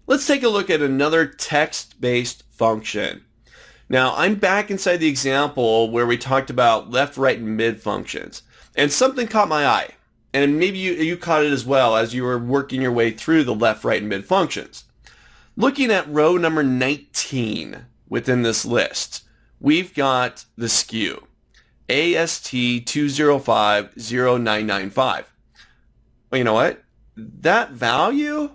Let's take a look at another text-based function. Now, I'm back inside the example where we talked about left, right, and mid functions. And something caught my eye. And maybe you caught it as well as you were working your way through the left, right, and mid functions. Looking at row number 19 within this list, we've got the SKU, AST2050995. Well, you know what? That value,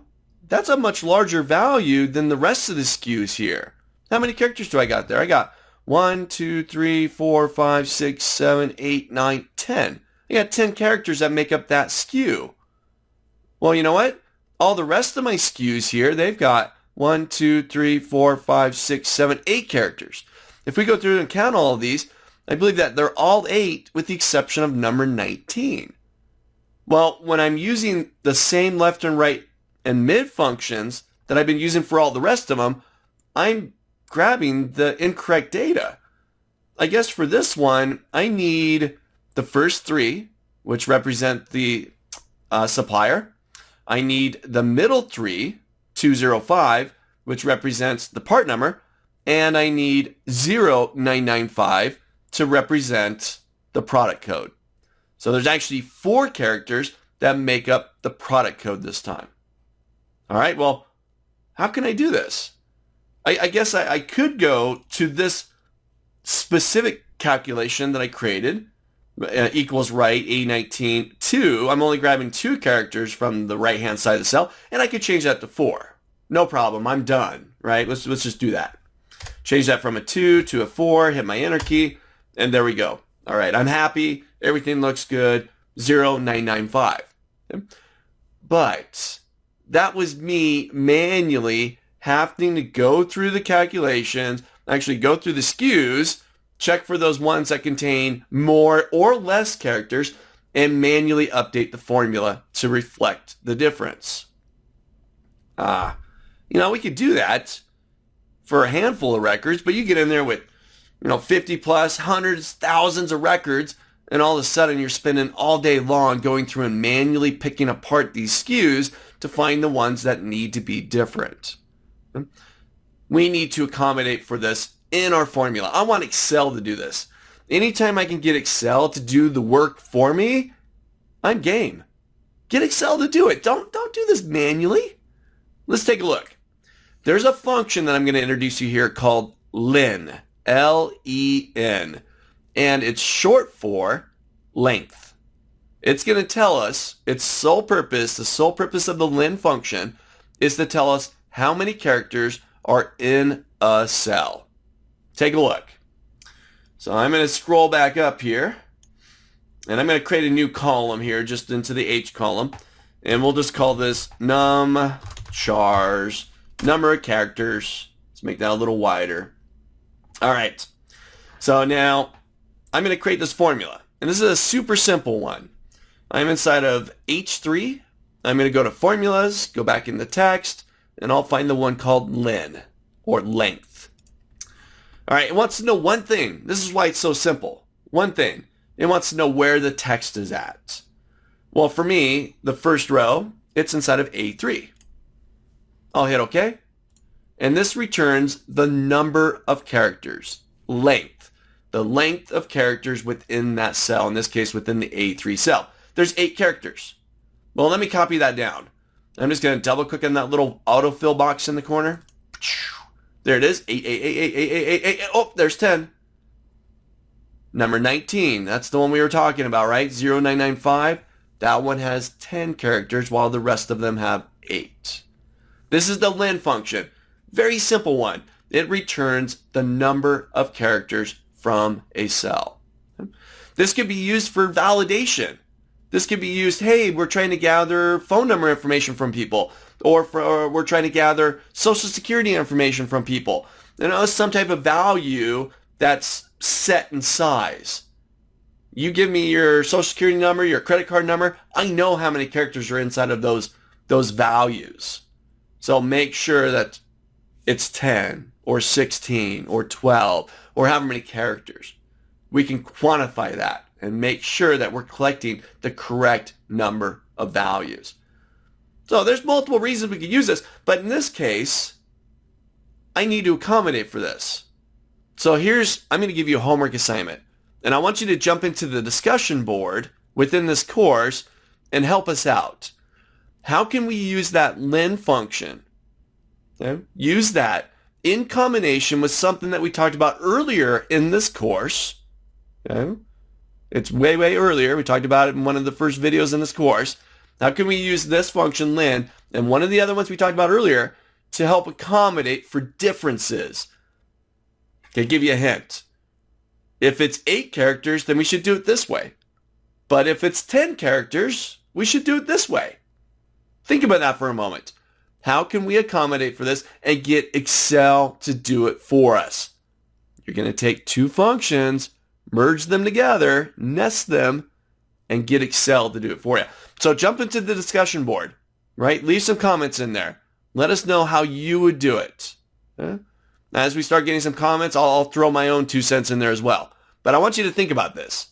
that's a much larger value than the rest of the SKUs here. How many characters do I got there? I got 1, 2, 3, 4, 5, 6, 7, 8, 9, 10. I got 10 characters that make up that SKU. Well, you know what? All the rest of my SKUs here, they've got 1, 2, 3, 4, 5, 6, 7, 8 characters. If we go through and count all of these, I believe that they're all 8 with the exception of number 19. Well, when I'm using the same left and right and mid functions that I've been using for all the rest of them, I'm grabbing the incorrect data. I guess for this one, I need the first 3, which represent the supplier. I need the middle 3, 205, which represents the part number. And I need 0995 to represent the product code. So there's actually 4 characters that make up the product code this time. All right, well, how can I do this? I guess I could go to this specific calculation that I created, equals right, A19, 2. I'm only grabbing 2 characters from the right-hand side of the cell, and I could change that to 4. No problem, I'm done, right? Let's just do that. Change that from a 2 to a 4, hit my enter key, and there we go. All right, I'm happy. Everything looks good. 0995. Okay? But that was me manually having to go through the calculations, actually go through the SKUs, check for those ones that contain more or less characters, and manually update the formula to reflect the difference. We could do that for a handful of records, but you get in there with 50 plus, hundreds, thousands of records, and all of a sudden you're spending all day long going through and manually picking apart these SKUs to find the ones that need to be different. We need to accommodate for this in our formula. I want Excel to do this. Anytime I can get Excel to do the work for me, I'm game. Get Excel to do it. Don't do this manually. Let's take a look. There's a function that I'm going to introduce you here called len, L-E-N, and it's short for length. It's going to tell us its sole purpose, the sole purpose of the len function is to tell us how many characters are in a cell. Take a look. So I'm going to scroll back up here, and I'm going to create a new column here just into the H column, and we'll just call this num chars, number of characters. Let's make that a little wider. All right. So now I'm going to create this formula, and this is a super simple one. I'm inside of H3. I'm going to go to formulas, go back in the text, and I'll find the one called len, or length. All right, it wants to know one thing. This is why it's so simple. One thing. It wants to know where the text is at. Well, for me, the first row, it's inside of A3. I'll hit OK. And this returns the number of characters, length. The length of characters within that cell, in this case within the A3 cell. There's 8 characters. Well, let me copy that down. I'm just going to double click on that little autofill box in the corner. There it is. 8, 8, 8, 8, 8, 8, 8, 8. Oh, there's 10. Number 19. That's the one we were talking about, right? 0995. That one has 10 characters while the rest of them have 8. This is the len function. Very simple one. It returns the number of characters from a cell. This could be used for validation. This could be used, hey, we're trying to gather phone number information from people, or we're trying to gather social security information from people. Some type of value that's set in size. You give me your social security number, your credit card number, I know how many characters are inside of those values. So make sure that it's 10 or 16 or 12 or however many characters. We can quantify that and make sure that we're collecting the correct number of values. So there's multiple reasons we could use this, but in this case, I need to accommodate for this. So I'm going to give you a homework assignment, and I want you to jump into the discussion board within this course and help us out. How can we use that len function? Okay? Use that in combination with something that we talked about earlier in this course. Okay? It's way, way earlier. We talked about it in one of the first videos in this course. How can we use this function len and one of the other ones we talked about earlier to help accommodate for differences? Okay, give you a hint. If it's 8 characters, then we should do it this way. But if it's 10 characters, we should do it this way. Think about that for a moment. How can we accommodate for this and get Excel to do it for us? You're going to take 2 functions, merge them together, nest them, and get Excel to do it for you. So jump into the discussion board, right? Leave some comments in there. Let us know how you would do it. Okay? As we start getting some comments, I'll throw my own 2 cents in there as well. But I want you to think about this.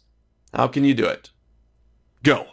How can you do it? Go.